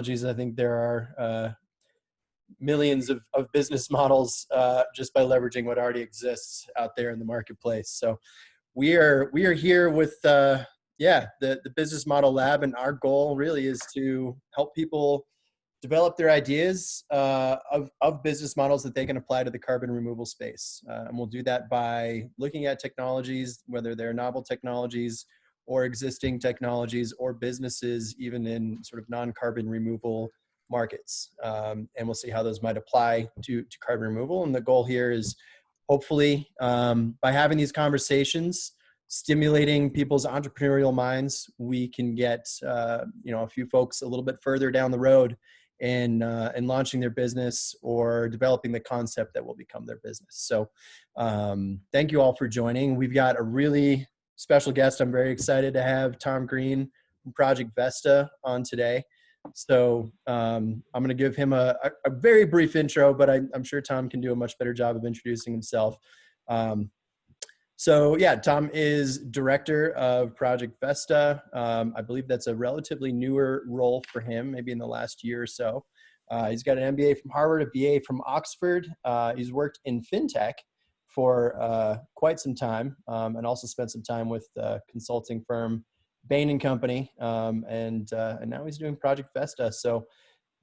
I think there are millions of business models just by leveraging what already exists out there in the marketplace. So we are here with the Business Model Lab, and our goal really is to help people develop their ideas of business models that they can apply to the carbon removal space. And we'll do that by looking at technologies, whether they're novel technologies or existing technologies or businesses, even in sort of non-carbon removal markets. And we'll see how those might apply to carbon removal. And the goal here is hopefully by having these conversations, stimulating people's entrepreneurial minds, we can get a few folks a little bit further down the road in launching their business or developing the concept that will become their business. So thank you all for joining. We've got a really special guest. I'm very excited to have Tom Green from Project Vesta on today. So I'm going to give him a very brief intro, but I'm sure Tom can do a much better job of introducing himself. So yeah, Tom is director of Project Vesta. I believe that's a relatively newer role for him, maybe in the last year or so. He's got an MBA from Harvard, a BA from Oxford. He's worked in fintech for quite some time, and also spent some time with the consulting firm Bain & Company, and now he's doing Project Vesta. So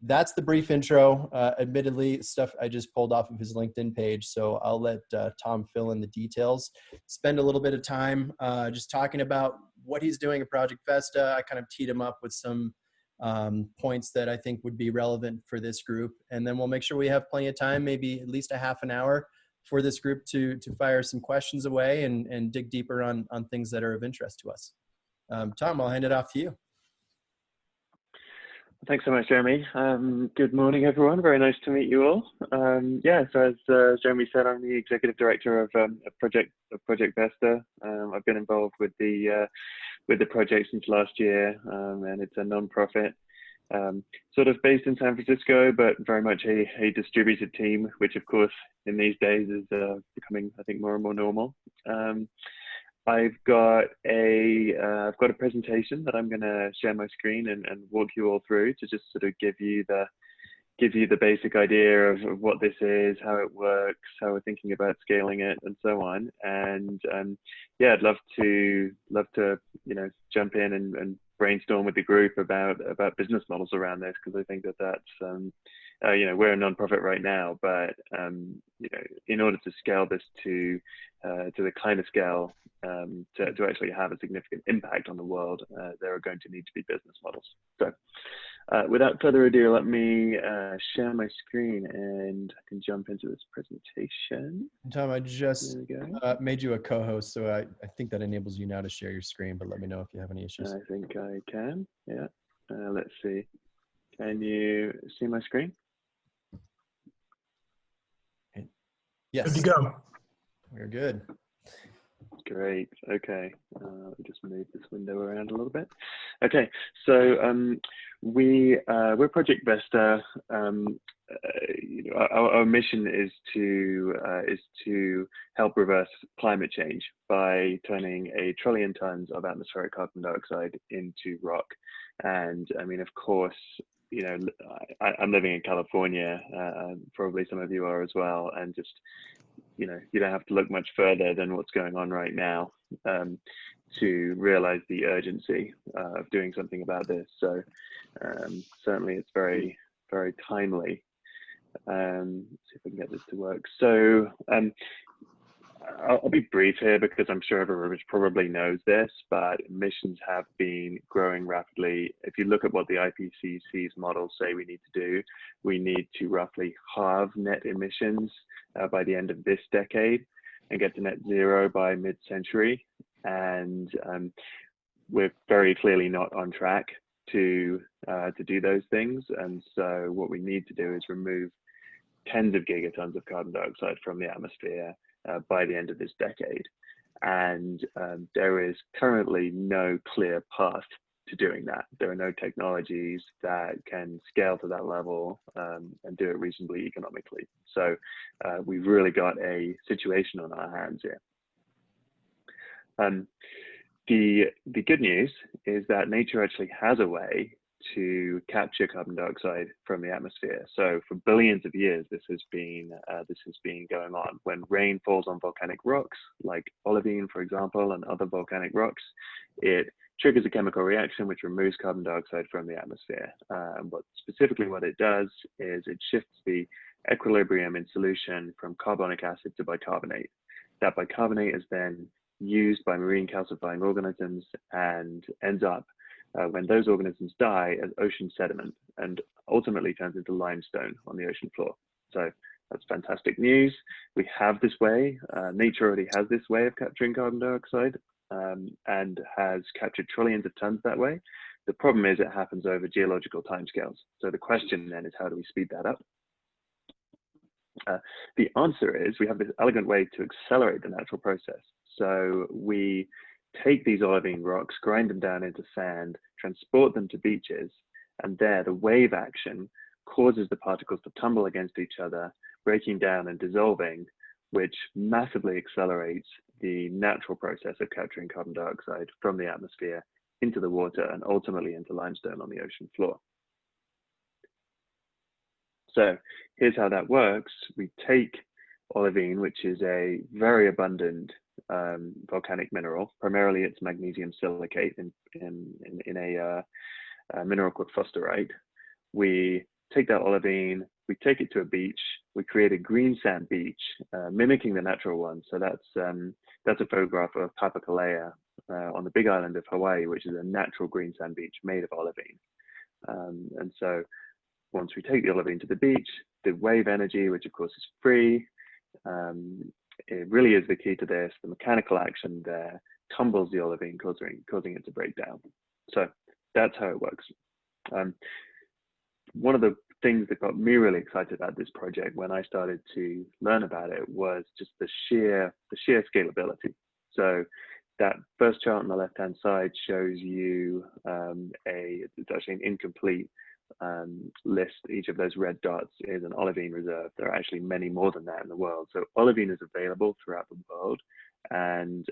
that's the brief intro. Admittedly, stuff I just pulled off of his LinkedIn page, so I'll let Tom fill in the details. Spend a little bit of time just talking about what he's doing at Project Vesta. I kind of teed him up with some points that I think would be relevant for this group, and then we'll make sure we have plenty of time, maybe at least a half an hour, for this group to fire some questions away and dig deeper on things that are of interest to us. Tom, I'll hand it off to you. Thanks so much, Jeremy. Good morning, everyone. Very nice to meet you all. So as Jeremy said, I'm the executive director of Project Vesta. I've been involved with the project since last year, and it's a non-profit, sort of based in San Francisco, but very much a distributed team, which of course in these days is becoming, I think, more and more normal. I've got a presentation that I'm going to share my screen and walk you all through to just sort of give you the basic idea of what this is, how it works, how we're thinking about scaling it, and so on. And I'd love to jump in and brainstorm with the group about business models around this, because I think that's we're a nonprofit right now, but in order to scale this to the kind of scale to actually have a significant impact on the world, there are going to need to be business models. So without further ado, let me share my screen and I can jump into this presentation. Tom, I just made you a co-host, so I think that enables you now to share your screen, but let me know if you have any issues. I think I can, yeah. Let's see. Can you see my screen? Yes. Good to go. We're good. Great. Okay. Let me just move this window around a little bit. Okay. So we're Project Vesta. Our mission is to help reverse climate change by turning 1 trillion tons of atmospheric carbon dioxide into rock. And I mean, of course, I'm living in California, probably some of you are as well, and just, you don't have to look much further than what's going on right now to realize the urgency of doing something about this. So certainly it's very, very timely. See if we can get this to work. So I'll be brief here because I'm sure everyone probably knows this, but emissions have been growing rapidly. If you look at what the IPCC's models say we need to do, we need to roughly halve net emissions by the end of this decade and get to net zero by mid-century. And we're very clearly not on track to do those things. And so what we need to do is remove tens of gigatons of carbon dioxide from the atmosphere by the end of this decade. And there is currently no clear path to doing that. There are no technologies that can scale to that level and do it reasonably economically. So we've really got a situation on our hands here. The good news is that nature actually has a way to capture carbon dioxide from the atmosphere. So for billions of years, this has been going on. When rain falls on volcanic rocks, like olivine, for example, and other volcanic rocks, it triggers a chemical reaction which removes carbon dioxide from the atmosphere. But specifically what it does is it shifts the equilibrium in solution from carbonic acid to bicarbonate. That bicarbonate is then used by marine calcifying organisms and ends up, when those organisms die, as ocean sediment and ultimately turns into limestone on the ocean floor. So that's fantastic news. We have this way, nature already has this way of capturing carbon dioxide and has captured trillions of tons that way. The problem is it happens over geological timescales. So the question then is, how do we speed that up? The answer is we have this elegant way to accelerate the natural process. So we take these olivine rocks, grind them down into sand, transport them to beaches, and there the wave action causes the particles to tumble against each other, breaking down and dissolving, which massively accelerates the natural process of capturing carbon dioxide from the atmosphere into the water and ultimately into limestone on the ocean floor. So here's how that works. We take olivine, which is a very abundant volcanic mineral. Primarily, it's magnesium silicate in a mineral called fosterite. We take that olivine, we take it to a beach, we create a green sand beach, mimicking the natural one. So that's a photograph of Papakalea on the Big Island of Hawaii, which is a natural green sand beach made of olivine. And so once we take the olivine to the beach, the wave energy, which of course is free, it really is the key to this. The mechanical action there tumbles the olivine, causing it to break down. So that's how it works. One of the things that got me really excited about this project when I started to learn about it was just the sheer scalability. So that first chart on the left-hand side shows you it's actually an incomplete list. Each of those red dots is an olivine reserve. There are actually many more than that in the world. So olivine is available throughout the world, and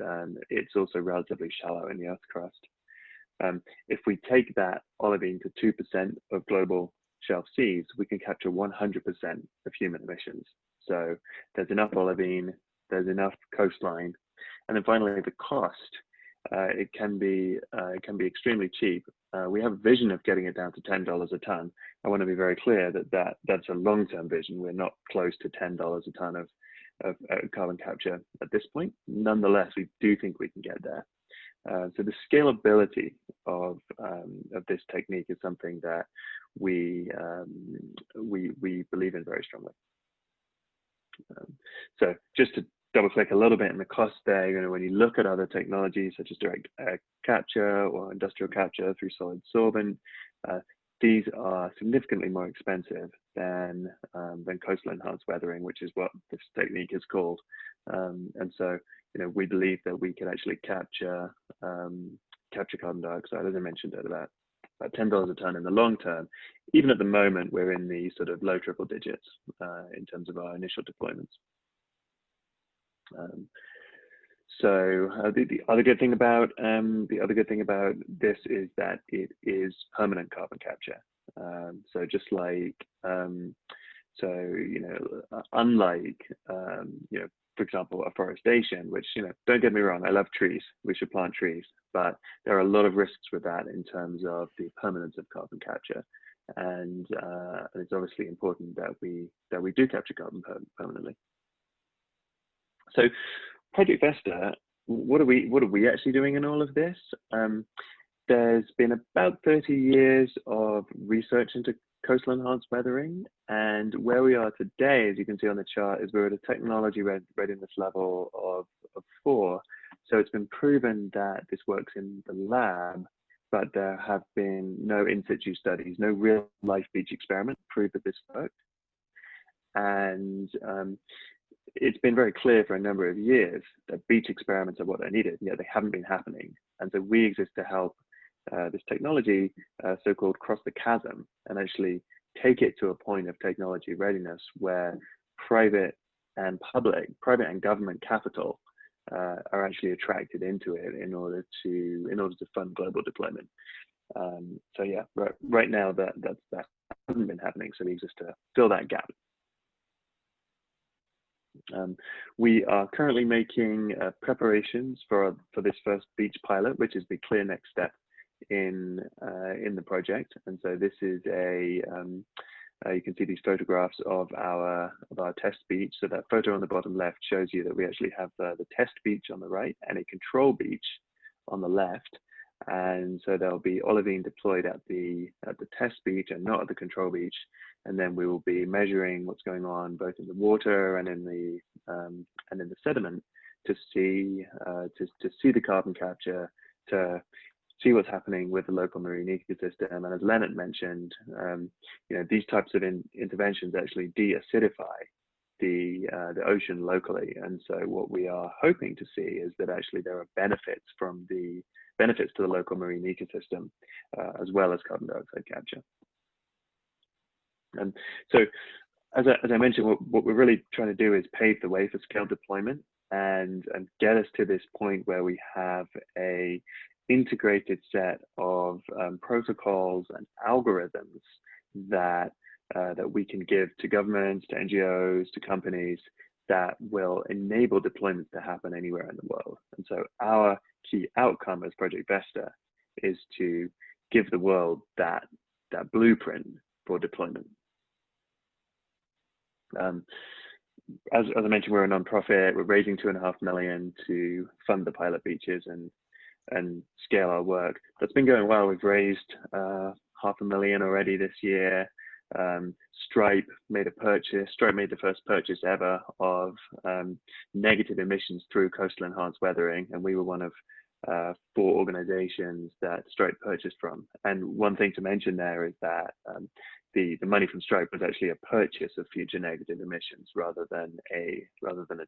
it's also relatively shallow in the Earth's crust. If we take that olivine to 2% of global shelf seas, we can capture 100% of human emissions. So there's enough olivine, there's enough coastline, and then finally the cost. It can be extremely cheap. We have a vision of getting it down to $10 a ton. I want to be very clear that's a long-term vision. We're not close to $10 a ton of carbon capture at this point. Nonetheless, we do think we can get there. So the scalability of this technique is something that we believe in very strongly. So just to double click a little bit in the cost there, when you look at other technologies such as direct air capture or industrial capture through solid sorbent, these are significantly more expensive than coastal enhanced weathering, which is what this technique is called. And so, we believe that we can actually capture carbon dioxide, as I mentioned, at about $10 a ton in the long term. Even at the moment, we're in the sort of low triple digits in terms of our initial deployments. So the other good thing about this is that it is permanent carbon capture. So just like unlike for example, afforestation, which don't get me wrong, I love trees. We should plant trees, but there are a lot of risks with that in terms of the permanence of carbon capture, and it's obviously important that we do capture carbon permanently. So Project Vesta, what are we actually doing in all of this? There's been about 30 years of research into coastal enhanced weathering, and where we are today, as you can see on the chart, is we're at a technology readiness level of 4. So it's been proven that this works in the lab, but there have been no in situ studies, no real life beach experiment to prove that this worked. And it's been very clear for a number of years that beach experiments are what are needed, yet they haven't been happening. And so we exist to help this technology, so-called cross the chasm, and actually take it to a point of technology readiness where private and government capital are actually attracted into it in order to fund global deployment. So yeah, right now that hasn't been happening, so we exist to fill that gap. We are currently making preparations for this first beach pilot, which is the clear next step in the project. And so this is you can see these photographs of our test beach. So that photo on the bottom left shows you that we actually have the test beach on the right and a control beach on the left. And so there'll be Olivine deployed at the test beach and not at the control beach. And then we will be measuring what's going on both in the water and in the sediment to see the carbon capture, to see what's happening with the local marine ecosystem. And as Leonard mentioned, these types of interventions actually de-acidify the ocean locally. And so what we are hoping to see is that actually there are benefits to the local marine ecosystem, as well as carbon dioxide capture. And so, as I mentioned, what we're really trying to do is pave the way for scale deployment and get us to this point where we have a integrated set of protocols and algorithms that we can give to governments, to NGOs, to companies that will enable deployments to happen anywhere in the world. And so our key outcome as Project Vesta is to give the world that blueprint for deployment. As I mentioned, we're a nonprofit. We're raising $2.5 million to fund the pilot beaches and scale our work. That's been going well. We've raised $500,000 already this year. Stripe made a purchase. Stripe made the first purchase ever of negative emissions through coastal enhanced weathering, and we were one of 4 organizations that Stripe purchased from. And one thing to mention there is that the money from Stripe was actually a purchase of future negative emissions rather than a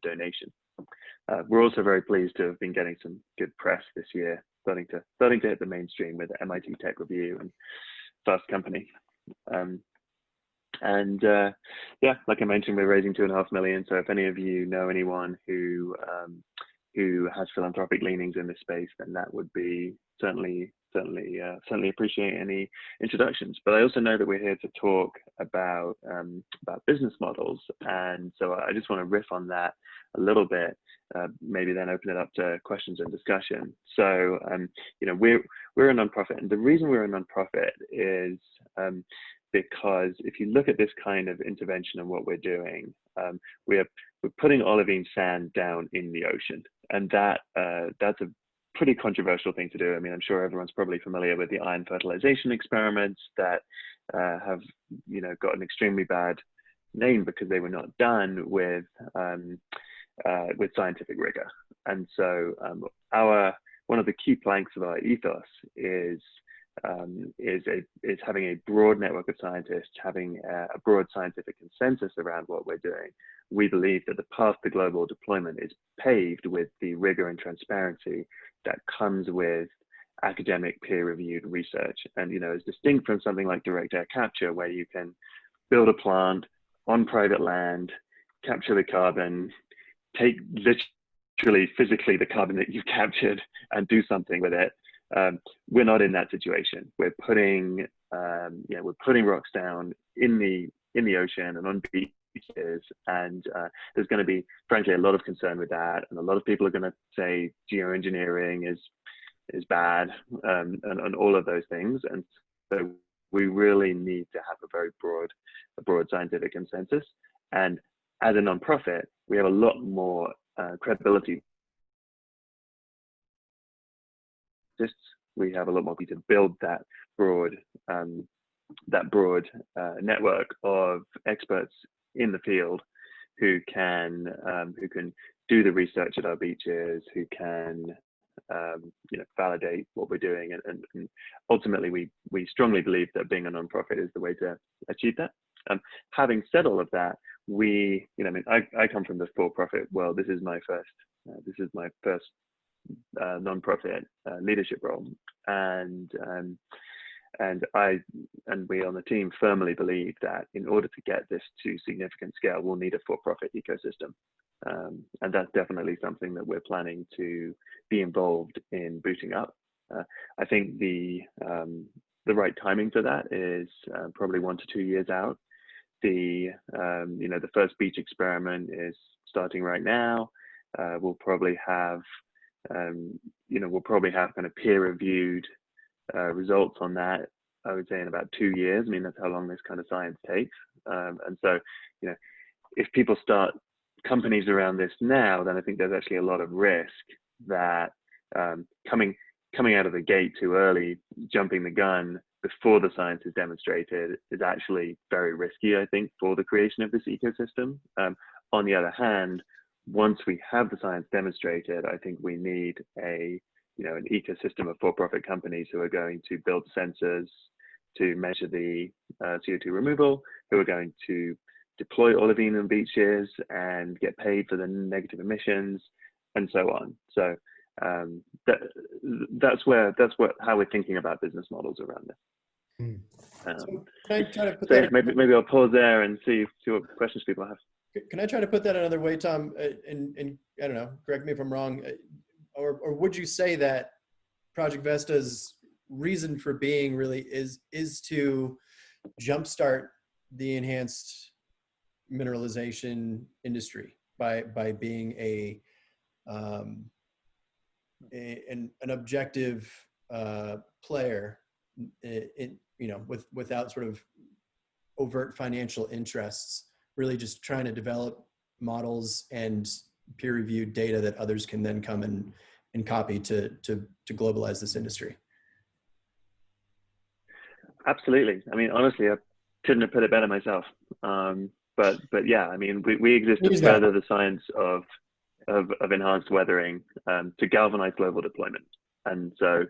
donation. We're also very pleased to have been getting some good press this year, starting to hit the mainstream with the MIT Tech Review and Fast Company. Yeah, like I mentioned, we're raising $2.5 million. So if any of you know anyone who has philanthropic leanings in this space, then that would be certainly appreciate any introductions. But I also know that we're here to talk about business models, and so I just want to riff on that a little bit, maybe then open it up to questions and discussion. So we're a nonprofit, and the reason we're a nonprofit is because if you look at this kind of intervention and what we're doing, we're putting olivine sand down in the ocean, and that's a pretty controversial thing to do. I mean, I'm sure everyone's probably familiar with the iron fertilization experiments that have got an extremely bad name because they were not done with scientific rigor. And so one of the key planks of our ethos is having a broad network of scientists, having a broad scientific consensus around what we're doing. We believe that the path to global deployment is paved with the rigor and transparency that comes with academic peer-reviewed research. And as distinct from something like direct air capture, where you can build a plant on private land, capture the carbon, take literally physically the carbon that you've captured and do something with it. We're not in that situation. We're putting rocks down in the ocean and on beaches, and there's going to be, frankly, a lot of concern with that, and a lot of people are going to say geoengineering is bad, and all of those things. And so we really need to have a very broad scientific consensus. And as a nonprofit, we have a lot more credibility. We have a lot more people to build that broad network of experts in the field who can do the research at our beaches, who can validate what we're doing, and ultimately we strongly believe that being a nonprofit is the way to achieve that. Having said all of that, I come from the for-profit world. This is my first nonprofit leadership role, and we on the team firmly believe that in order to get this to significant scale, we'll need a for-profit ecosystem, and that's definitely something that we're planning to be involved in booting up. I think the right timing for that is probably 1 to 2 years out. The the first BEACHE experiment is starting right now. We'll probably have kind of peer-reviewed results on that, I would say, in about 2 years. I mean, that's how long this kind of science takes. And so, if people start companies around this now, then I think there's actually a lot of risk that coming out of the gate too early, jumping the gun before the science is demonstrated, is actually very risky, I think, for the creation of this ecosystem. On the other hand, once we have the science demonstrated, I think we need an ecosystem of for-profit companies who are going to build sensors to measure the CO2 removal, who are going to deploy Olivine on beaches and get paid for the negative emissions, and so on. So that's how we're thinking about business models around this. So can I try to put so that? maybe I'll pause there and see what questions people have. Can I try to put that another way, Tom? And I don't know, correct me if I'm wrong, or would you say that Project Vesta's reason for being really is to jumpstart the enhanced mineralization industry by being an objective player without sort of overt financial interests, really just trying to develop models and peer-reviewed data that others can then come and copy to globalize this industry? Absolutely. I mean, honestly, I couldn't have put it better myself. But yeah, I mean, we exist to further the science of enhanced weathering to galvanize global deployment. And so,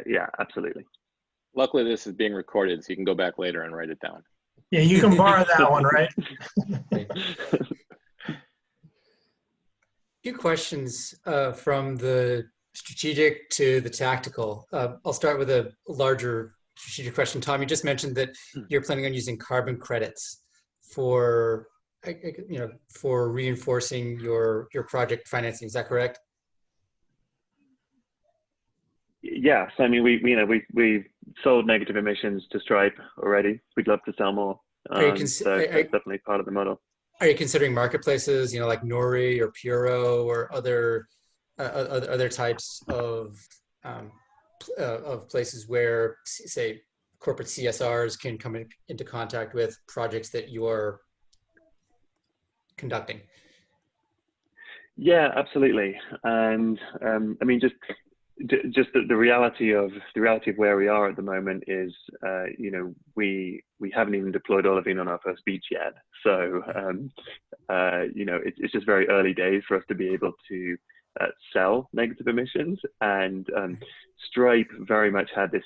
yeah, absolutely. Luckily, this is being recorded, so you can go back later and write it down. Yeah, you can borrow that one, right? Few questions from the strategic to the tactical. I'll start with a larger strategic question. Tom, you just mentioned that you're planning on using carbon credits for reinforcing your project financing. Is that correct? Yes, I mean we've sold negative emissions to Stripe already. We'd love to sell more. So that's definitely part of the model. Are you considering marketplaces, like Nori or Puro or other types of places where, say, corporate CSRs can come into contact with projects that you are conducting? Yeah, absolutely. And I mean, just the reality of where we are at the moment is, we haven't even deployed Olivine on our first beach yet. So, it's just very early days for us to be able to sell negative emissions. And Stripe very much had this,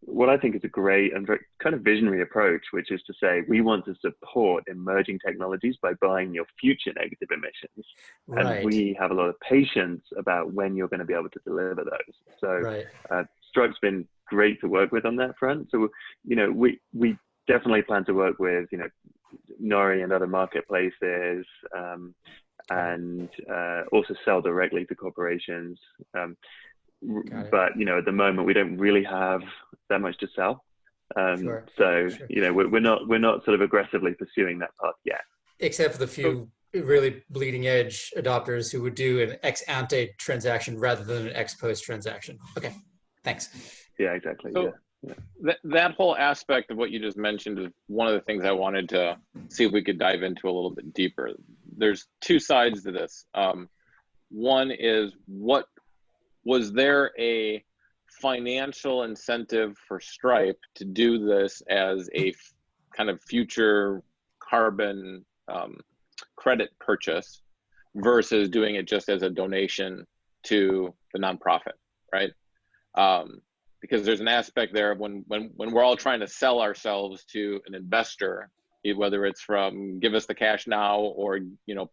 what I think is a great and very kind of visionary approach, which is to say, we want to support emerging technologies by buying your future negative emissions. Right. And we have a lot of patience about when you're going to be able to deliver those. So right. Stripe's been great to work with on that front. So, we definitely plan to work with, Nori and other marketplaces, and also sell directly to corporations. But at the moment we don't really have that much to sell, sure. So sure. We're not sort of aggressively pursuing that path yet, except for the few really bleeding edge adopters who would do an ex ante transaction rather than an ex post transaction. Okay, thanks. Yeah, exactly. So that whole aspect of what you just mentioned is one of the things I wanted to see if we could dive into a little bit deeper. There's two sides to this. One is, was there a financial incentive for Stripe to do this as a kind of future carbon credit purchase versus doing it just as a donation to the nonprofit, right? Because there's an aspect there of when we're all trying to sell ourselves to an investor, whether it's from give us the cash now or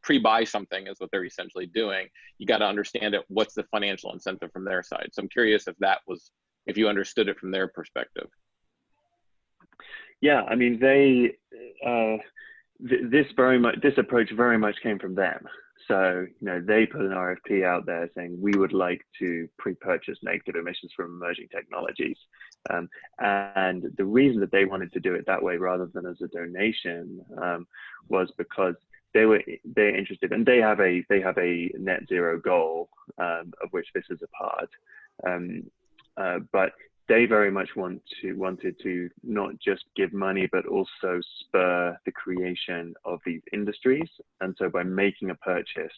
pre-buy something is what they're essentially doing. You got to understand it. What's the financial incentive from their side? So I'm curious if you understood it from their perspective. Yeah, I mean this approach very much came from them. So, they put an RFP out there saying we would like to pre-purchase negative emissions from emerging technologies. And the reason that they wanted to do it that way rather than as a donation was because they're interested, and they have a net zero goal, of which this is a part. But they very much wanted to not just give money, but also spur the creation of these industries. And so by making a purchase,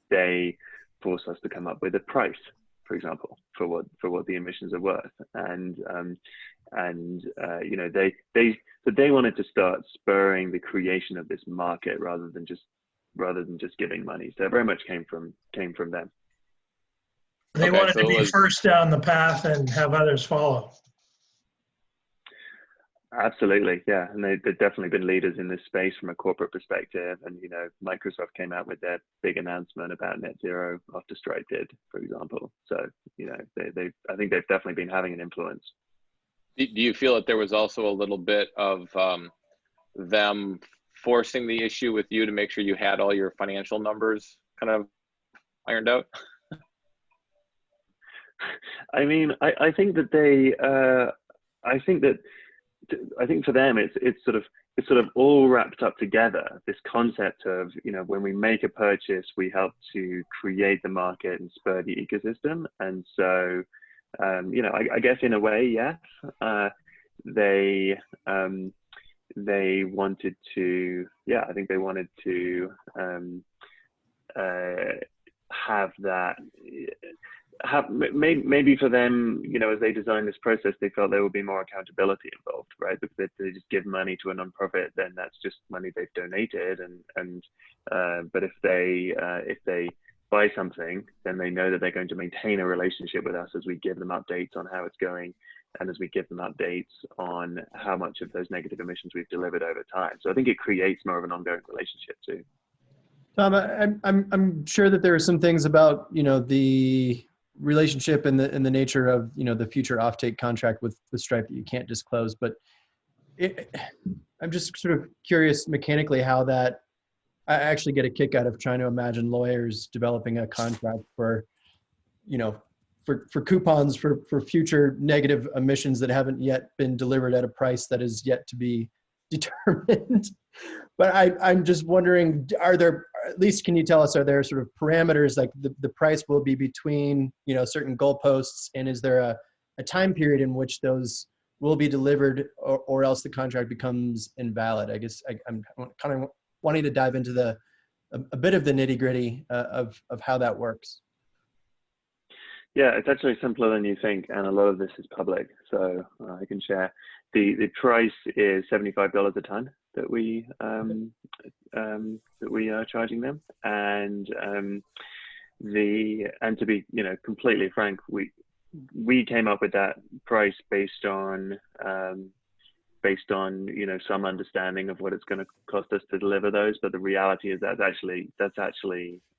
they force us to come up with a price, for example, for what the emissions are worth. And they wanted to start spurring the creation of this market rather than just giving money. So it very much came from them. They wanted to be first down the path and have others follow. Absolutely, yeah, and they've definitely been leaders in this space from a corporate perspective. And Microsoft came out with their big announcement about net zero after Stripe did, for example. So I think they've definitely been having an influence. Do you feel that there was also a little bit of them forcing the issue with you to make sure you had all your financial numbers kind of ironed out? I mean, I think that I think for them it's sort of all wrapped up together. This concept of when we make a purchase, we help to create the market and spur the ecosystem. And so I guess in a way, yes, they wanted to, I think they wanted to have that. Maybe for them, as they designed this process, they felt there would be more accountability involved, right? Because if they just give money to a nonprofit, then that's just money they've donated, but if they buy something, then they know that they're going to maintain a relationship with us as we give them updates on how it's going, and as we give them updates on how much of those negative emissions we've delivered over time. So I think it creates more of an ongoing relationship too. Tom, I'm sure that there are some things about the relationship and the nature of the future offtake contract with Stripe that you can't disclose, but I'm just sort of curious mechanically how that. I actually get a kick out of trying to imagine lawyers developing a contract for coupons for future negative emissions that haven't yet been delivered at a price that is yet to be determined. But I'm just wondering, are there, at least can you tell us, are there sort of parameters, like the price will be between certain goalposts, and is there a time period in which those will be delivered, or else the contract becomes invalid? I guess I'm kind of wanting to dive into a bit of the nitty gritty of how that works. Yeah, it's actually simpler than you think, and a lot of this is public, so I can share. The price is $75 a ton that we are charging them, and to be completely frank, we came up with that price based on some understanding of what it's going to cost us to deliver those. But the reality is it's actually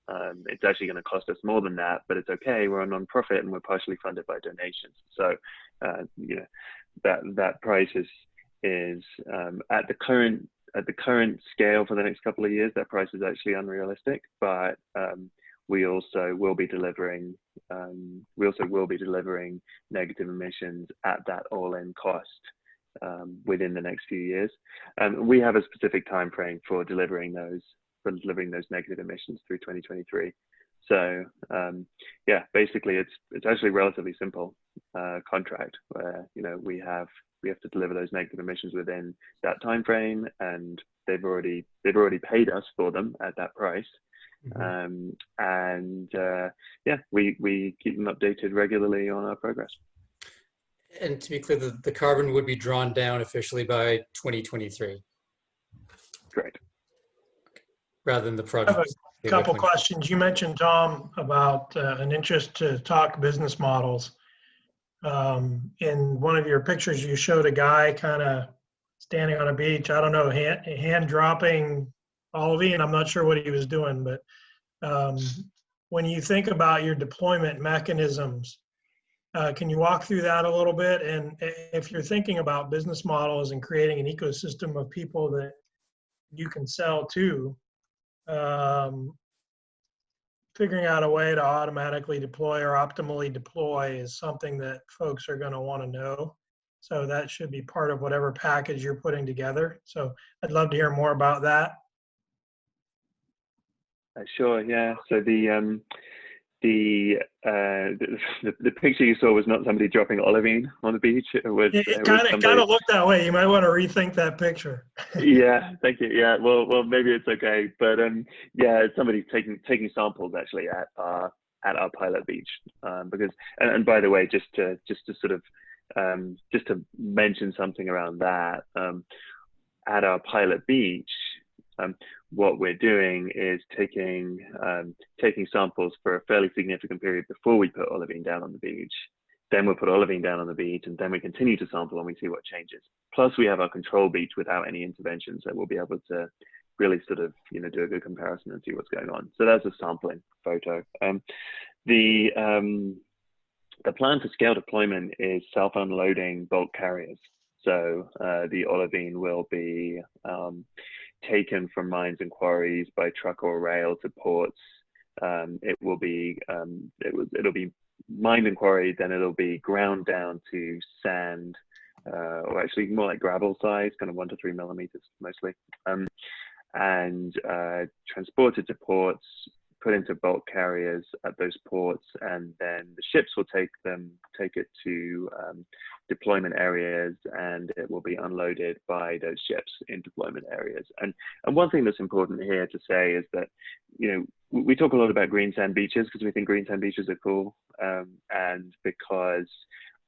going to cost us more than that, but it's okay. We're a nonprofit and we're partially funded by donations. So, that price is at the current scale for the next couple of years, that price is actually unrealistic, but we also will be delivering negative emissions at that all-in cost within the next few years. We have a specific time frame for delivering those negative emissions through 2023. So basically it's actually a relatively simple contract where we have to deliver those negative emissions within that time frame, and they've already paid us for them at that price. Mm-hmm. We keep them updated regularly on our progress. And to be clear, the carbon would be drawn down officially by 2023. Correct. Rather than the project. I have a couple questions. You mentioned, Tom, about an interest to talk business models. In one of your pictures, you showed a guy kind of standing on a beach, I don't know, hand dropping Olivine. I'm not sure what he was doing, but when you think about your deployment mechanisms, can you walk through that a little bit? And if you're thinking about business models and creating an ecosystem of people that you can sell to, figuring out a way to automatically deploy or optimally deploy is something that folks are going to want to know. So that should be part of whatever package you're putting together. So I'd love to hear more about that. Sure. Yeah. So the picture you saw was not somebody dropping olivine on the beach. It kind of looked that way. You might want to rethink that picture. Yeah, thank you. Yeah, well, maybe it's okay, but yeah, it's somebody taking samples actually at our pilot beach, because and by the way, just to sort of just to mention something around that, at our pilot beach, what we're doing is taking samples for a fairly significant period before we put olivine down on the beach. Then we'll put olivine down on the beach, and then we continue to sample and we see what changes. Plus, we have our control beach without any intervention, so we'll be able to really sort of do a good comparison and see what's going on. So that's a sampling photo. The plan for scale deployment is self-unloading bulk carriers. So the olivine will be taken from mines and quarries by truck or rail to ports. It'll be mined and quarried, then it'll be ground down to sand, or actually more like gravel size, kind of 1 to 3 millimeters mostly, and transported to ports, put into bulk carriers at those ports, and then the ships will take it to deployment areas, and it will be unloaded by those ships in deployment areas. And one thing that's important here to say is that, we talk a lot about green sand beaches because we think green sand beaches are cool, and because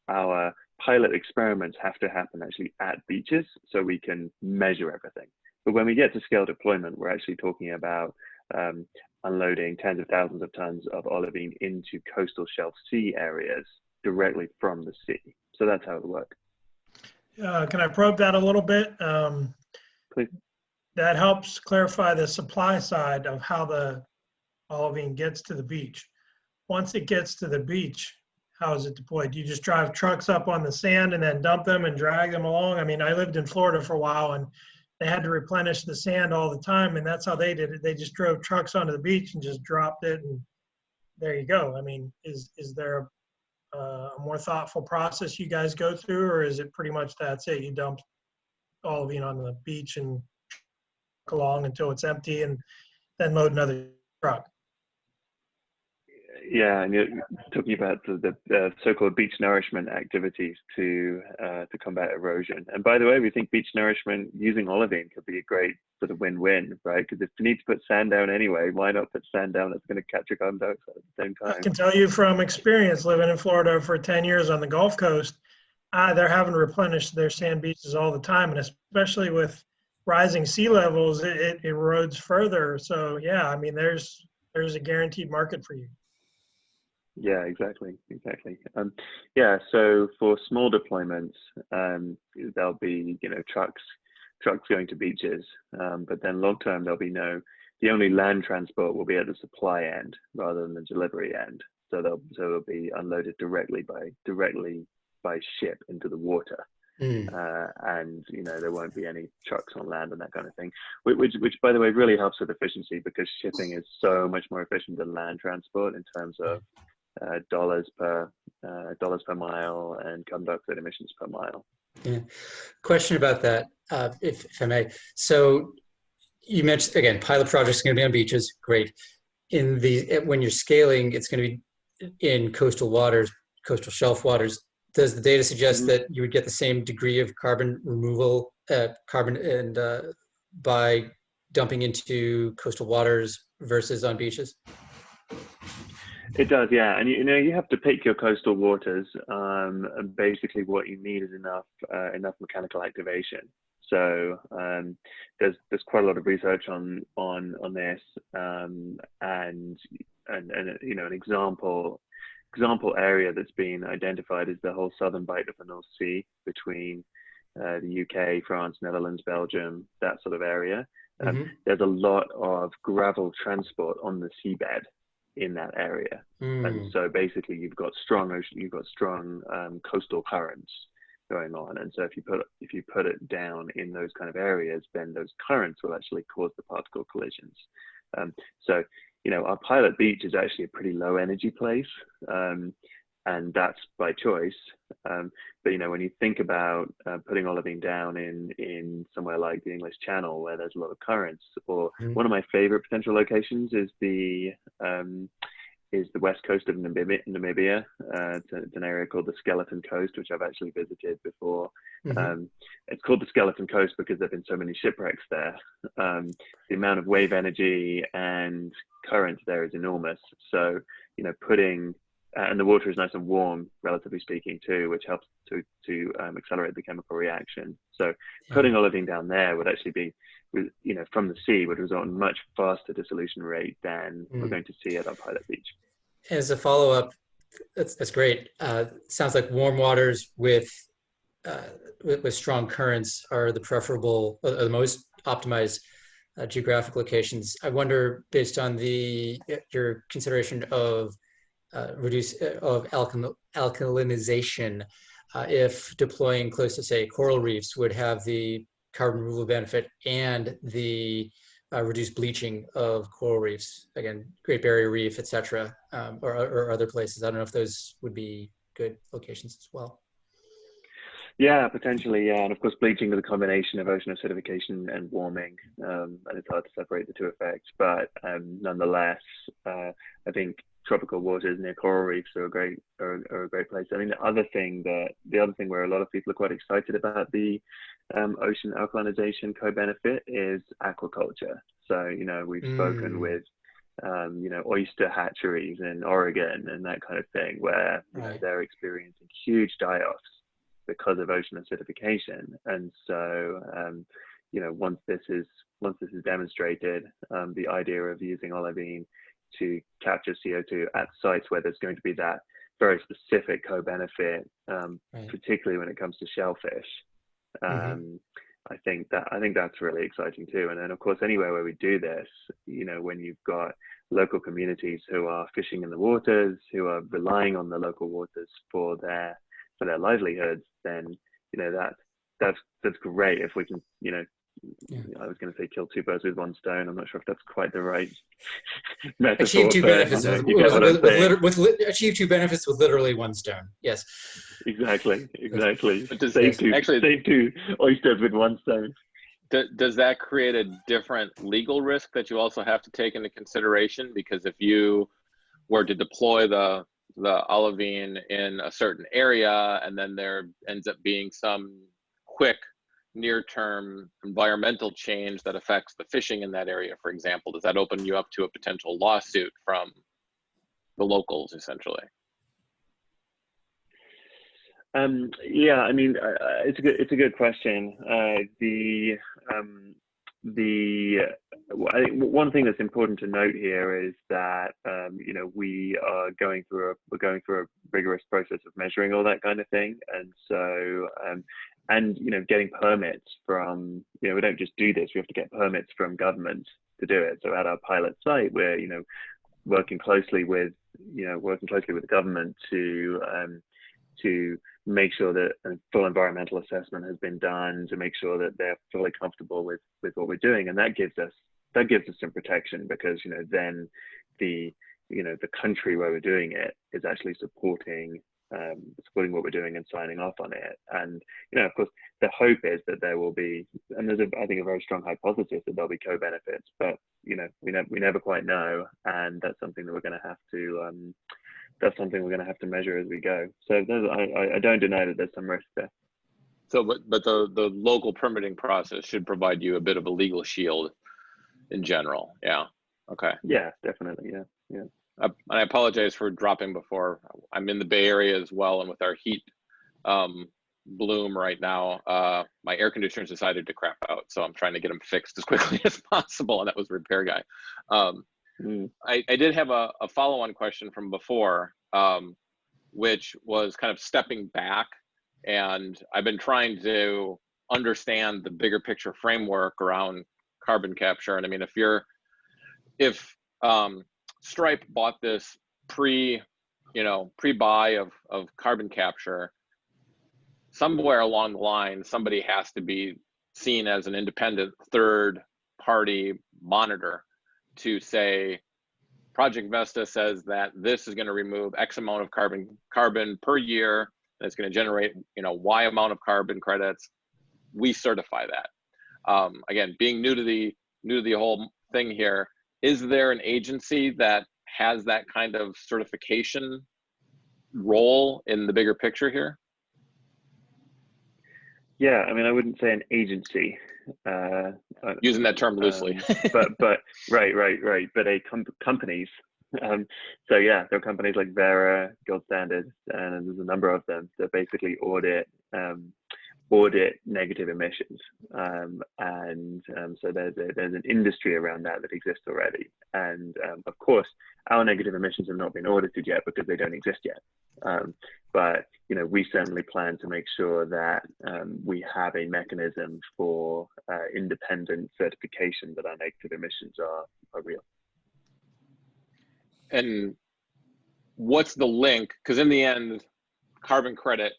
our pilot experiments have to happen actually at beaches so we can measure everything. But when we get to scale deployment, we're actually talking about unloading tens of thousands of tons of olivine into coastal shelf sea areas directly from the sea. So that's how it works. Can I probe that a little bit? Please. That helps clarify the supply side of how the olivine gets to the beach. Once it gets to the beach, how is it deployed? Do you just drive trucks up on the sand and then dump them and drag them along? I mean, I lived in Florida for a while, and they had to replenish the sand all the time, and that's how they did it. They just drove trucks onto the beach and just dropped it, and there you go. I mean, is there a more thoughtful process you guys go through, or is it pretty much that's it? You dump olivine on the beach and truck along until it's empty, and then load another truck? Yeah, and you're talking about the so-called beach nourishment activities to combat erosion. And by the way, we think beach nourishment using olivine could be a great sort of win-win, right? Because if you need to put sand down anyway, why not put sand down that's going to capture carbon dioxide at the same time? I can tell you from experience living in Florida for 10 years on the Gulf Coast, they're having to replenish their sand beaches all the time, and especially with rising sea levels, it erodes further. So yeah, I mean, there's a guaranteed market for you. Yeah, exactly. Yeah, so for small deployments, there'll be trucks going to beaches, but then long term there'll be the only land transport will be at the supply end rather than the delivery end. So they'll be unloaded directly by ship into the water. And there won't be any trucks on land and that kind of thing, which by the way really helps with efficiency, because shipping is so much more efficient than land transport in terms of dollars per mile and carbon dioxide emissions per mile. Yeah. Question about that, if I may. So you mentioned, again, pilot projects are going to be on beaches. Great. When you're scaling, it's going to be in coastal waters, coastal shelf waters. Does the data suggest that you would get the same degree of carbon removal, by dumping into coastal waters versus on beaches? It does, yeah. And you have to pick your coastal waters. And basically, what you need is enough mechanical activation. So there's quite a lot of research on this, and an example area that's been identified is the whole southern bight of the North Sea between the UK, France, Netherlands, Belgium, that sort of area. There's a lot of gravel transport on the seabed in that area, and so basically you've got strong coastal currents going on, and so if you put it down in those kind of areas, then those currents will actually cause the particle collisions. So our pilot beach is actually a pretty low energy place, and that's by choice. But when you think about putting olivine down in somewhere like the English Channel, where there's a lot of currents, or one of my favorite potential locations is the west coast of Namibia. It's an area called the Skeleton Coast, which I've actually visited before. It's called the Skeleton Coast because there have been so many shipwrecks there. The amount of wave energy and current there is enormous. So, and the water is nice and warm, relatively speaking, too, which helps to accelerate the chemical reaction. So putting olivine down there would actually be, from the sea, would result in much faster dissolution rate than we're going to see at our pilot beach. As a follow-up, that's great. Sounds like warm waters with strong currents are the preferable, or the most optimized geographic locations. I wonder, based on your consideration of alkalinization, if deploying close to, say, coral reefs would have the carbon removal benefit and the reduced bleaching of coral reefs, again, Great Barrier Reef, etc., or other places. I don't know if those would be good locations as well. Yeah, potentially, yeah. And of course, bleaching is a combination of ocean acidification and warming, and it's hard to separate the two effects. But nonetheless, I think tropical waters near coral reefs are a great place. I mean, the other thing where a lot of people are quite excited about the ocean alkalinization co-benefit is aquaculture. So, we've spoken with oyster hatcheries in Oregon and that kind of thing, where they're experiencing huge die-offs because of ocean acidification. And so, once this is demonstrated, the idea of using olivine to capture CO2 at sites where there's going to be that very specific co-benefit, particularly when it comes to shellfish. I think that's really exciting too. And then of course, anywhere where we do this, when you've got local communities who are fishing in the waters, who are relying on the local waters for their livelihoods, then that's great if we can, I was going to say kill two birds with one stone. I'm not sure if that's quite the right metaphor. Achieve two benefits achieve two benefits with literally one stone. Yes. Exactly. Save two oysters with one stone. Does that create a different legal risk that you also have to take into consideration? Because if you were to deploy the olivine in a certain area, and then there ends up being some quick near-term environmental change that affects the fishing in that area, for example, does that open you up to a potential lawsuit from the locals, essentially? Yeah, I mean, it's a good question. I think one thing that's important to note here is that we're going through a rigorous process of measuring all that kind of thing, and so getting permits from, we don't just do this, we have to get permits from government to do it. So at our pilot site, we're working closely with the government to make sure that a full environmental assessment has been done, to make sure that they're fully comfortable with what we're doing. And that gives us some protection, because then the country where we're doing it is actually supporting what we're doing and signing off on it. And of course, the hope is that there will be, and there's I think a very strong hypothesis that there'll be co-benefits, but we never quite know, and that's something that we're going to have to measure as we go. So I don't deny that there's some risk there. So, but the local permitting process should provide you a bit of a legal shield in general. Yeah. Okay. Yeah, definitely. Yeah. And I apologize for dropping before. I'm in the Bay Area as well, and with our heat bloom right now, my air conditioners decided to crap out, so I'm trying to get them fixed as quickly as possible, and that was repair guy. I did have a follow-on question from before, which was kind of stepping back, and I've been trying to understand the bigger picture framework around carbon capture. And I mean, if Stripe bought this pre-buy of carbon capture, somewhere along the line, somebody has to be seen as an independent third party monitor to say, Project Vesta says that this is going to remove X amount of carbon per year, and it's going to generate, you know, Y amount of carbon credits. We certify that. Again, being new to the whole thing here, is there an agency that has that kind of certification role in the bigger picture here? Yeah, I mean, I wouldn't say an agency. Using that term loosely. but right. But companies. So yeah, there are companies like Vera, Gold Standard, and there's a number of them that basically audit negative emissions, so there's an industry around that exists already, and of course our negative emissions have not been audited yet because they don't exist yet, but you know, we certainly plan to make sure that we have a mechanism for independent certification that our negative emissions are real. And what's the link? Because in the end, carbon credit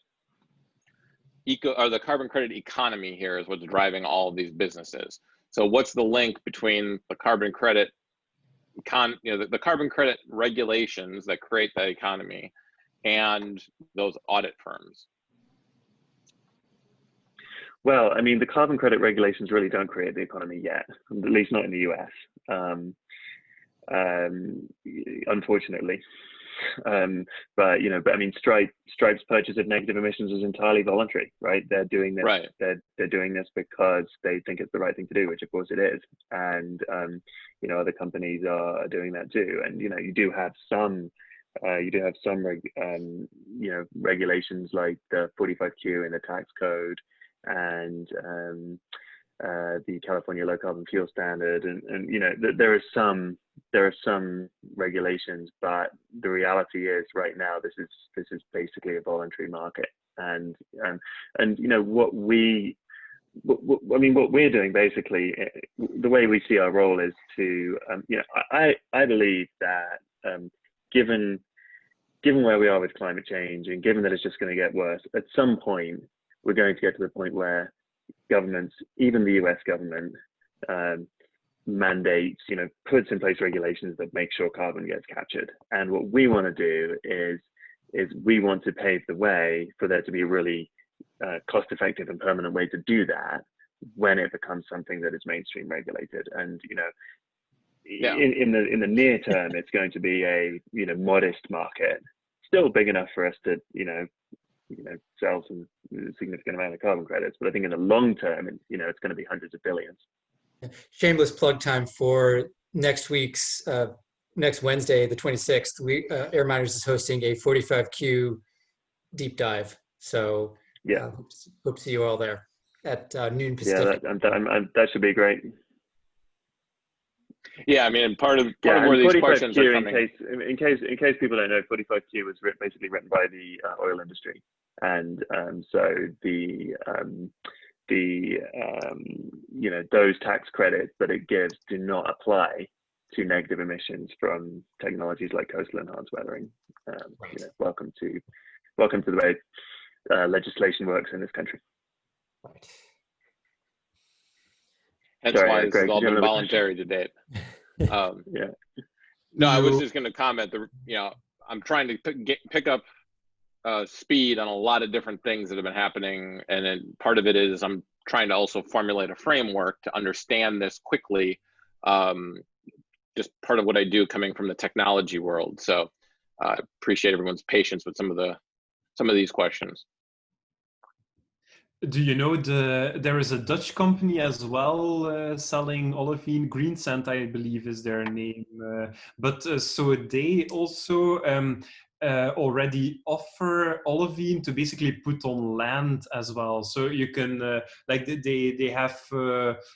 the carbon credit economy here is what's driving all of these businesses. So what's the link between the carbon credit the carbon credit regulations that create that economy and those audit firms? Well, I mean, the carbon credit regulations really don't create the economy yet, at least not in the US, unfortunately. But you know, I mean, Stripe's purchase of negative emissions is entirely voluntary, right? They're doing this. Right. They're doing this because they think it's the right thing to do, which of course it is. And you know, other companies are doing that too. And you know, you do have some regulations like the 45Q in the tax code, and the California Low Carbon Fuel Standard, and you know, there are some regulations, but the reality is right now this is basically a voluntary market, and you know, what we're doing basically, the way we see our role is to you know, I believe that given where we are with climate change, and given that it's just going to get worse, at some point we're going to get to the point where governments, even the US government, mandates, you know, puts in place regulations that make sure carbon gets captured. And what we want to do is we want to pave the way for there to be a really cost-effective and permanent way to do that when it becomes something that is mainstream regulated. And you know, yeah, in the near term, it's going to be a, you know, modest market, still big enough for us to sell some significant amount of carbon credits. But I think in the long term, you know, it's going to be hundreds of billions. Shameless plug time for next week's next Wednesday, the 26th. Air Miners is hosting a 45Q deep dive. So yeah, hope to see you all there at noon Pacific. Yeah, that should be great. Yeah, I mean, part of where these questions are coming. In case people don't know, 45Q was basically written by the oil industry, and so you know, those tax credits that it gives do not apply to negative emissions from technologies like coastal enhanced weathering. Right. You know, welcome to the way legislation works in this country. Right. Hence why this has all been voluntary to date. Yeah. No, I was just going to comment. You know, I'm trying to pick up speed on a lot of different things that have been happening, and then part of it is I'm trying to also formulate a framework to understand this quickly. Just part of what I do coming from the technology world. So I appreciate everyone's patience with some of these questions. Do you know there is a Dutch company as well selling olivine? Greensand, I believe, is their name. So they also already offer olivine to basically put on land as well. So you can like they have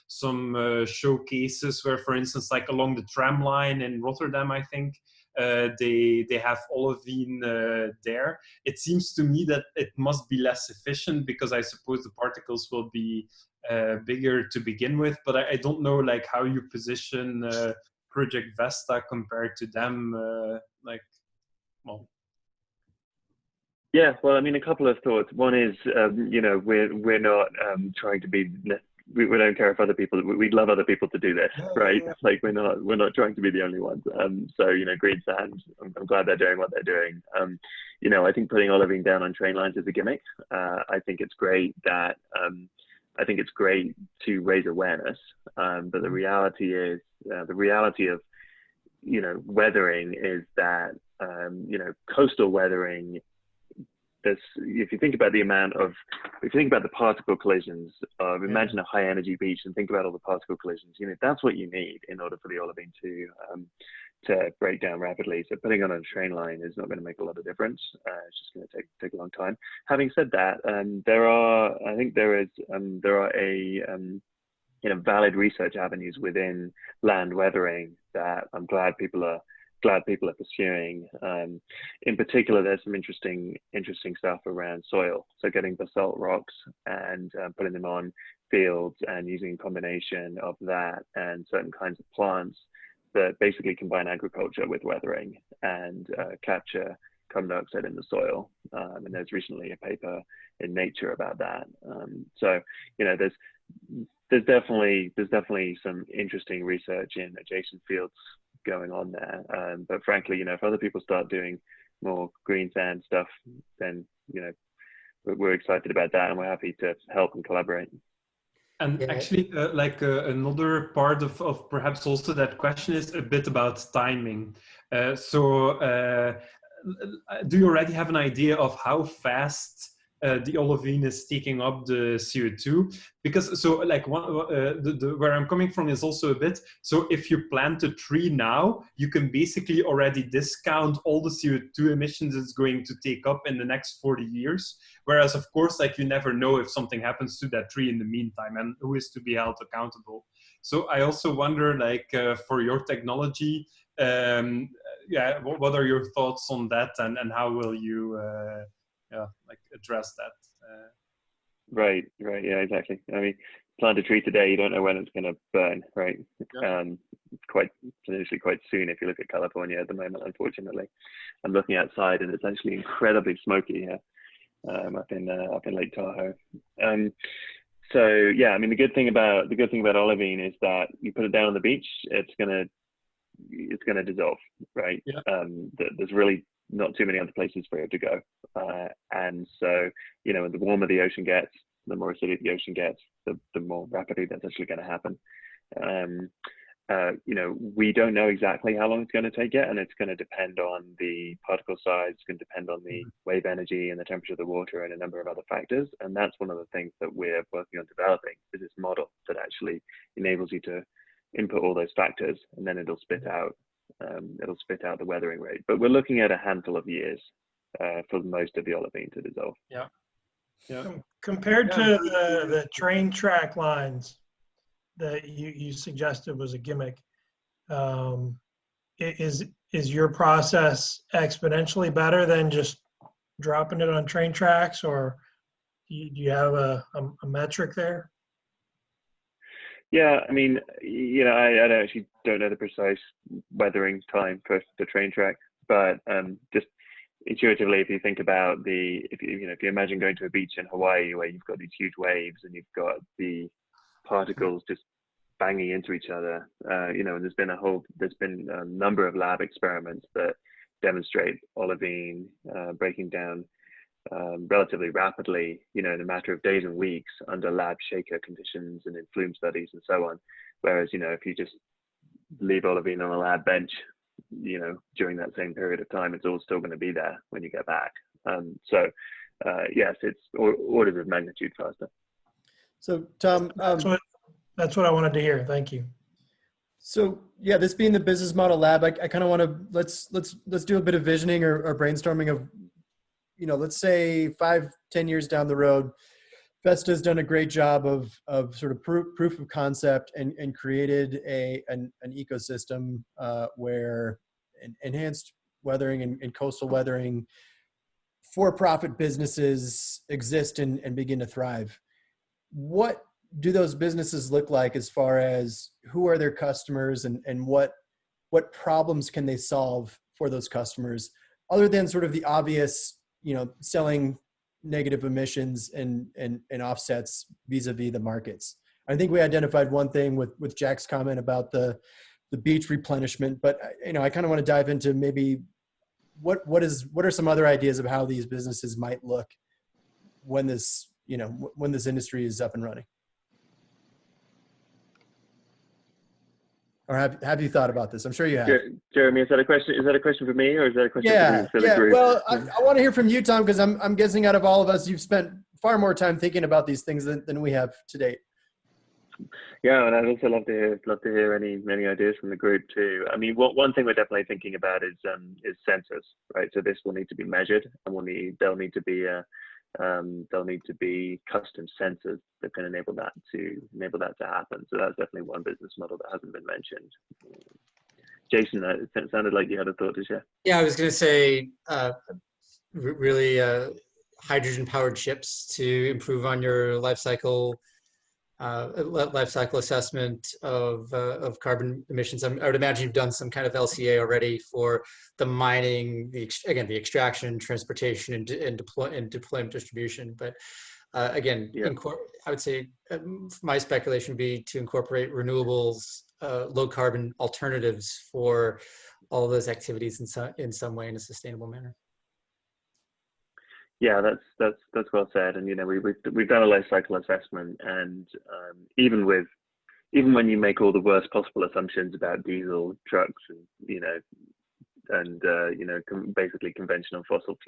some showcases where, for instance, like along the tram line in Rotterdam, I think. They have olivine there. It seems to me that it must be less efficient because I suppose the particles will be bigger to begin with. But I don't know like how you position Project Vesta compared to them. Yeah, well, I mean, a couple of thoughts. One is, you know, we're not trying to be we don't care if other people, we'd love other people to do this, right? Like we're not trying to be the only ones. So, you know, green sand, I'm glad they're doing what they're doing. You know, I think putting olivine down on train lines is a gimmick. I think it's great that, I think it's great to raise awareness. But the reality is, the reality of, you know, weathering is that, you know, coastal weathering, if you think about the particle collisions, imagine a high energy beach and think about all the particle collisions, you know, that's what you need in order for the olivine to break down rapidly. So putting it on a train line is not going to make a lot of difference. It's just going to take a long time. Having said that, there are you know, valid research avenues within land weathering that I'm glad people are pursuing. In particular, there's some interesting stuff around soil. So getting basalt rocks and putting them on fields and using a combination of that and certain kinds of plants that basically combine agriculture with weathering and capture carbon dioxide in the soil. And there's recently a paper in Nature about that. So, you know, there's definitely some interesting research in adjacent fields going on there. But frankly, you know, if other people start doing more green sand stuff, then, you know, we're excited about that and we're happy to help and collaborate. And actually, another part of perhaps also that question is a bit about timing. Do you already have an idea of how fast the olivine is taking up the CO2? Because where I'm coming from is also a bit, so if you plant a tree now, you can basically already discount all the CO2 emissions it's going to take up in the next 40 years. Whereas of course, like, you never know if something happens to that tree in the meantime and who is to be held accountable. So I also wonder, like, for your technology, what are your thoughts on that, and how will you address that? Right, yeah, exactly. I mean, plant a tree today, you don't know when it's going to burn, right? Yeah. Potentially quite soon if you look at California at the moment, unfortunately. I'm looking outside and it's actually incredibly smoky here up in Lake Tahoe. So yeah, I mean, the good thing about olivine is that you put it down on the beach, it's gonna dissolve, right? Yeah. There's really not too many other places for it to go. And so, you know, the warmer the ocean gets, the more acidic the ocean gets, the more rapidly that's actually going to happen. You know, we don't know exactly how long it's going to take yet, and it's going to depend on the particle size, it's going to depend on the wave energy and the temperature of the water and a number of other factors. And that's one of the things that we're working on developing, is this model that actually enables you to input all those factors, and then it'll spit out the weathering rate. But we're looking at a handful of years for most of the olivine to dissolve. Yeah. Compared to the train track lines that you suggested was a gimmick, is your process exponentially better than just dropping it on train tracks, or do you have a metric there? Yeah, I mean, you know, I actually don't know the precise weathering time for the train track, but just intuitively, if you think about if you imagine going to a beach in Hawaii where you've got these huge waves and you've got the particles just banging into each other, you know, and there's been a number of lab experiments that demonstrate olivine breaking down relatively rapidly, you know, in a matter of days and weeks under lab shaker conditions and in flume studies and so on. Whereas, you know, if you just leave olivine on a lab bench, you know, during that same period of time, it's all still going to be there when you get back. Yes, it's orders of magnitude faster. So Tom, that's what I wanted to hear. Thank you. So yeah, this being the BizModLab, I kind of want to let's do a bit of visioning or brainstorming of, you know, let's say 5-10 years down the road, Vesta has done a great job of sort of proof of concept and created an ecosystem where enhanced weathering and coastal weathering for-profit businesses exist and begin to thrive. What do those businesses look like as far as who are their customers and what problems can they solve for those customers, other than sort of the obvious, you know, selling negative emissions and offsets vis-a-vis the markets? I think we identified one thing with Jack's comment about the beach replenishment, but I kind of want to dive into maybe what are some other ideas of how these businesses might look when this industry is up and running? Or have you thought about this? I'm sure you have. Jeremy, is that a question? Is that a question for me, or is that a question for the group? Well, I want to hear from you, Tom, because I'm guessing out of all of us, you've spent far more time thinking about these things than we have to date. Yeah, and I'd also love to hear any ideas from the group too. I mean, one thing we're definitely thinking about is sensors, right? So this will need to be measured, and there'll need to be custom sensors that can enable that to happen. So that's definitely one business model that hasn't been mentioned. Jason, it sounded like you had a thought to share. Yeah, I was going to say really hydrogen-powered ships to improve on your life cycle assessment of carbon emissions. I would imagine you've done some kind of LCA already for the mining, the extraction, transportation, and deployment distribution. But again, yeah. I would say my speculation would be to incorporate renewables, low carbon alternatives for all of those activities in some way in a sustainable manner. Yeah, that's well said. And we've done a life cycle assessment, and even when you make all the worst possible assumptions about diesel trucks and basically conventional fossil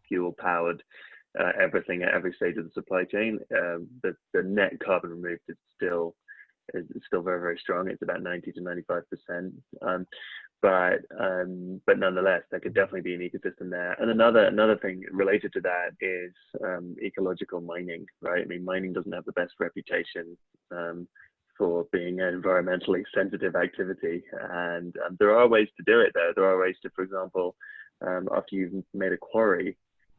fuel powered everything at every stage of the supply chain, the net carbon removed is still very, very strong. It's about 90 to 95%. But nonetheless, there could definitely be an ecosystem there. And another thing related to that is ecological mining, right? I mean, mining doesn't have the best reputation for being an environmentally sensitive activity, and there are ways to do it there. There are ways to, for example, after you've made a quarry,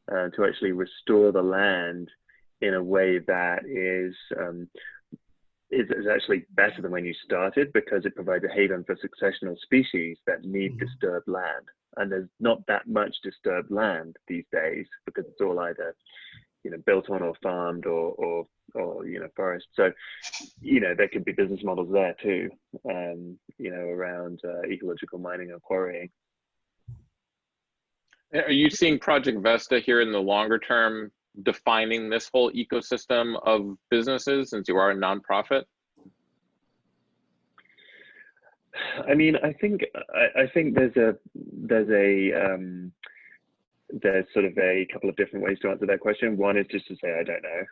to actually restore the land in a way that is actually better than when you started, because it provides a haven for successional species that need disturbed land. And there's not that much disturbed land these days, because it's all either built on or farmed or forest. So there could be business models there too, around ecological mining or quarrying. Are you seeing Project Vesta here in the longer term defining this whole ecosystem of businesses, since you are a nonprofit? I mean, I think there's sort of a couple of different ways to answer that question. One is just to say I don't know,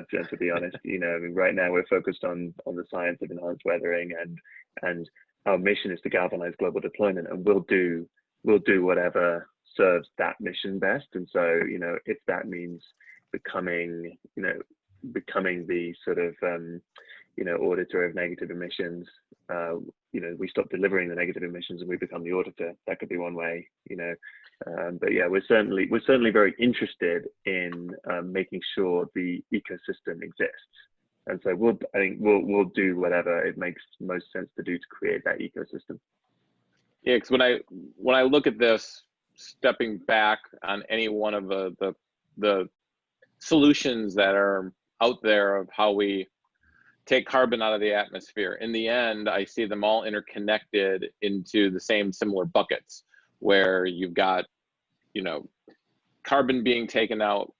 to be honest. I mean, right now we're focused on the science of enhanced weathering, and our mission is to galvanize global deployment, and we'll do whatever serves that mission best. And so if that means becoming the sort of auditor of negative emissions, we stop delivering the negative emissions and we become the auditor. That could be one way. But yeah, we're certainly very interested in making sure the ecosystem exists. And so we'll do whatever it makes most sense to do to create that ecosystem. Yeah, because when I look at this, stepping back on any one of the solutions that are out there of how we take carbon out of the atmosphere, in the end, I see them all interconnected into the same similar buckets, where you've got, carbon being taken out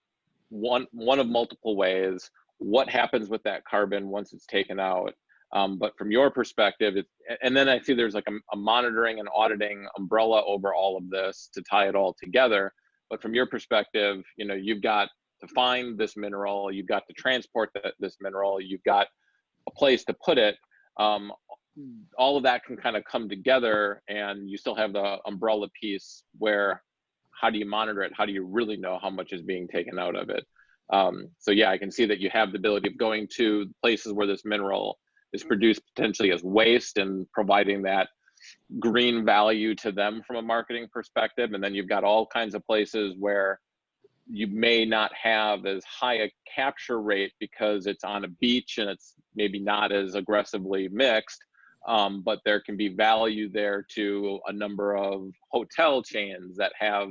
one of multiple ways. What happens with that carbon once it's taken out? But from your perspective, and then I see there's like a monitoring and auditing umbrella over all of this to tie it all together. But from your perspective, you've got to find this mineral, you've got to transport this mineral, you've got a place to put it. All of that can kind of come together, and you still have the umbrella piece where, how do you monitor it? How do you really know how much is being taken out of it? So yeah, I can see that you have the ability of going to places where this mineral is produced potentially as waste and providing that green value to them from a marketing perspective. And then you've got all kinds of places where you may not have as high a capture rate because it's on a beach and it's maybe not as aggressively mixed, but there can be value there to a number of hotel chains that have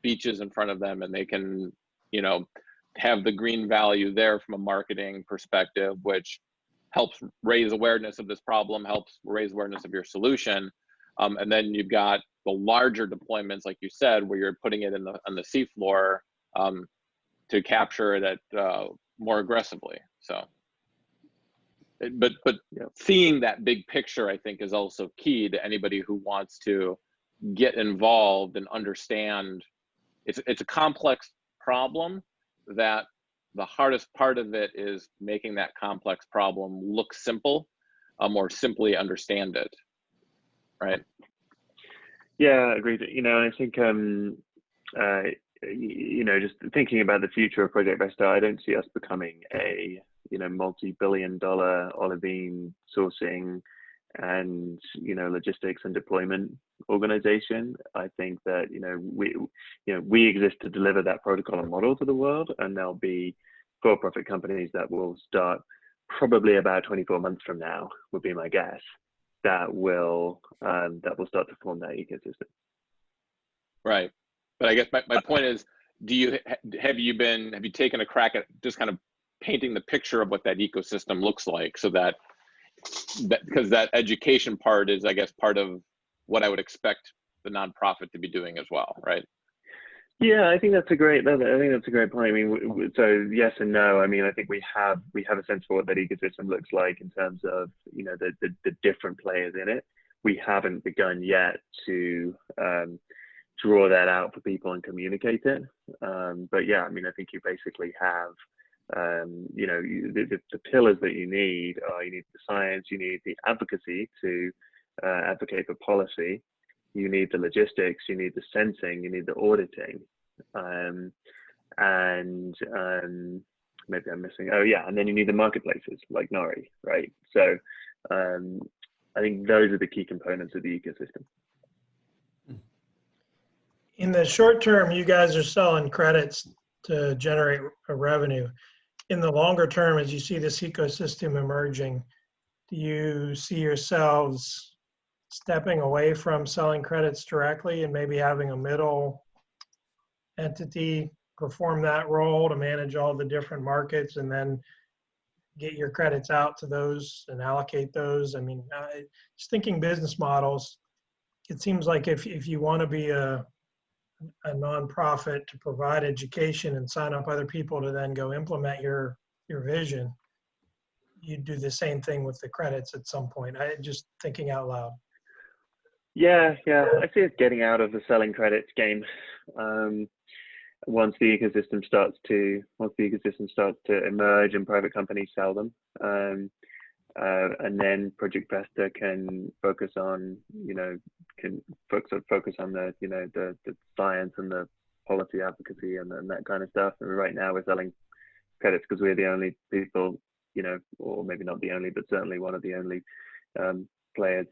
beaches in front of them, and they can, have the green value there from a marketing perspective, which helps raise awareness of this problem, helps raise awareness of your solution. And then you've got the larger deployments, like you said, where you're putting it on the seafloor to capture it more aggressively. So, but seeing that big picture, I think, is also key to anybody who wants to get involved and understand. It's a complex problem that the hardest part of it is making that complex problem look simple, or simply understand it, right? Yeah, agreed. You know, I think you know, just thinking about the future of Project Vesta, I don't see us becoming a, you know, multi-billion-dollar olivine sourcing and, you know, logistics and deployment organization. I think that, you know, we exist to deliver that protocol and model to the world, and there'll be for-profit companies that will start probably about 24 months from now, would be my guess, that will start to form that ecosystem. Right. But I guess my point is, have you taken a crack at just kind of painting the picture of what that ecosystem looks like, so that because that education part is, I guess, part of what I would expect the nonprofit to be doing as well, right? Yeah, I think that's a great point. I mean, so yes and no. I mean, I think we have a sense for what that ecosystem looks like in terms of, you know, the different players in it. We haven't begun yet to draw that out for people and communicate it. But yeah, I mean, I think you basically have, you know, the pillars that you need are, you need the science, you need the advocacy to advocate for policy, you need the logistics, you need the sensing, you need the auditing, and maybe I'm missing, oh yeah, and then you need the marketplaces like Nori, right? So I think those are the key components of the ecosystem. In the short term, you guys are selling credits to generate a revenue. In the longer term, as you see this ecosystem emerging, do you see yourselves stepping away from selling credits directly and maybe having a middle entity perform that role to manage all the different markets and then get your credits out to those and allocate those? I mean, just thinking business models, it seems like if you want to be a nonprofit to provide education and sign up other people to then go implement your vision, you do the same thing with the credits at some point. Just thinking out loud. Yeah, I see us getting out of the selling credits game once the ecosystem starts to emerge and private companies sell them, and then Project Vesta can focus on, you know, focus on the, you know, the science and the policy advocacy and that kind of stuff. And right now we're selling credits because we're the only people, you know, or maybe not the only, but certainly one of the only players,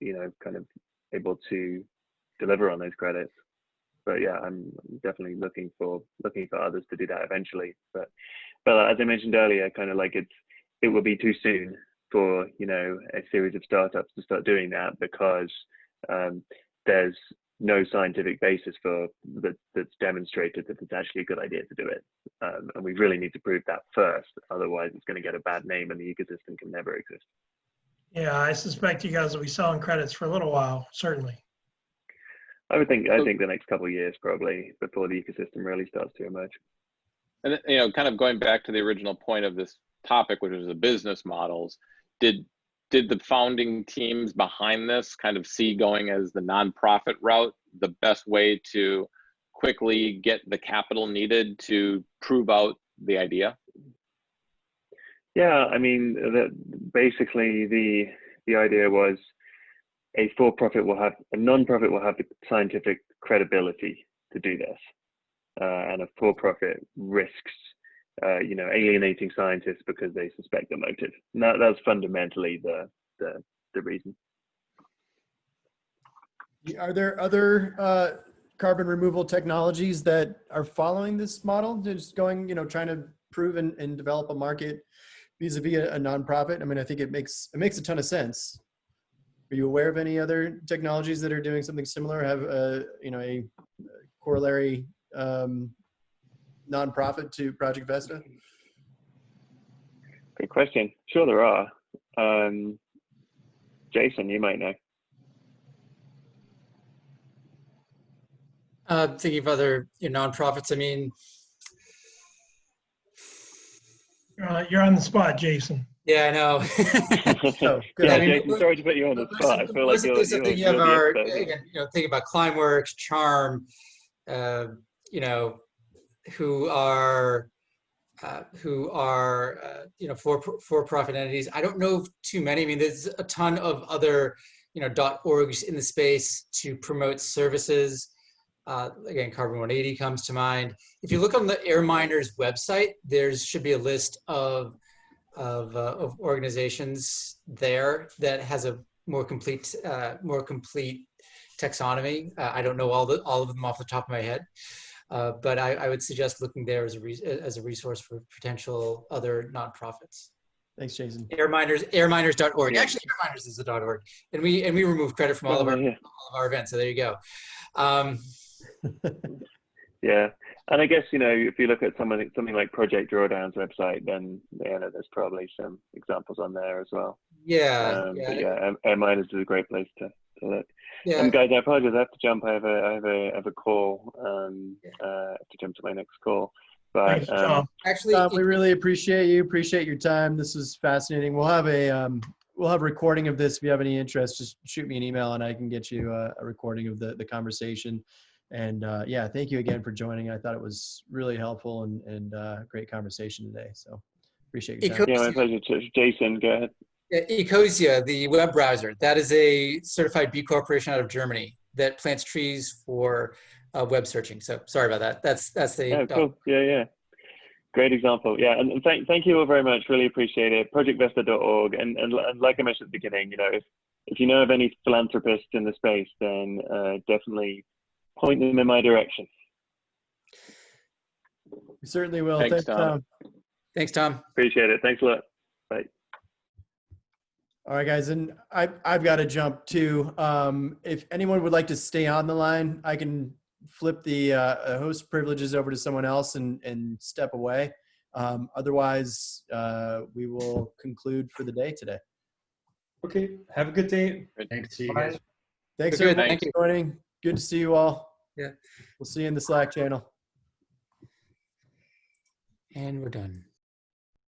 you know, kind of able to deliver on those credits. But yeah, I'm definitely looking for others to do that eventually. But as I mentioned earlier, kind of like it will be too soon for, you know, a series of startups to start doing that, because there's no scientific basis for that's demonstrated that it's actually a good idea to do it, and we really need to prove that first. Otherwise, it's going to get a bad name, and the ecosystem can never exist. Yeah, I suspect you guys will be selling credits for a little while, certainly. I think the next couple of years probably, before the ecosystem really starts to emerge. And, you know, kind of going back to the original point of this topic, which was the business models, did the founding teams behind this kind of see going as the nonprofit route the best way to quickly get the capital needed to prove out the idea? Yeah, I mean, basically the idea was a nonprofit will have the scientific credibility to do this, and a for-profit risks, you know, alienating scientists because they suspect the motive. And that's fundamentally the reason. Are there other carbon removal technologies that are following this model, just going, you know, trying to prove and develop a market vis-a-vis a nonprofit? I mean, I think it makes a ton of sense. Are you aware of any other technologies that are doing something similar, have you know, a corollary nonprofit to Project Vesta? Good question. Sure there are. Jason, you might know. Thinking of other nonprofits. I mean, You're on the spot, Jason. yeah, I know. Oh, good. Yeah, I mean, Jason, sorry to put you on the spot. I feel like you're thinking of the our, expert here. again, thinking about Climeworks, Charm, who are for-profit entities. I don't know of too many. I mean, there's a ton of other .orgs in the space to promote services. Again, Carbon 180 comes to mind. If you look on the Air Miners website, there should be a list of organizations there that has a more complete taxonomy. I don't know all of them off the top of my head, but I would suggest looking there as a resource for potential other nonprofits. Thanks, Jason. Airminers.org. Yeah. Actually, Airminers is the .org, and we remove credit from all of our events. So there you go. Yeah, and I guess if you look at something like Project Drawdown's website, then there's probably some examples on there as well. Yeah. But yeah, Air Miners is a great place to look. Yeah. Guys, I apologize. I have to jump. I have a call. I have to jump to my next call. But Thanks, Tom. Actually, Tom, we really appreciate you. Appreciate your time. This is fascinating. We'll have a recording of this. If you have any interest, just shoot me an email and I can get you a recording of the conversation. And yeah, thank you again for joining. I thought it was really helpful and great conversation today. So appreciate your time. yeah, my pleasure. Jason, go ahead. Ecosia, the web browser, that is a certified B Corporation out of Germany that plants trees for web searching. So sorry about that. That's the. Oh, cool. Yeah. Great example. Yeah, and thank you all very much. Really appreciate it. ProjectVesta.org, and like I mentioned at the beginning, if you know of any philanthropists in the space, then definitely point them in my direction. We certainly will. Thanks, Tom. Thanks, Tom. Appreciate it. Thanks a lot. Bye. All right, guys, and I've got to jump too. If anyone would like to stay on the line, I can flip the host privileges over to someone else and step away. Otherwise, we will conclude for the day today. Okay, have a good day. Thanks to you Bye. guys. Thanks Good, everyone thank for you. joining. Good to see you all. Yeah. We'll see you in the Slack channel. And we're done.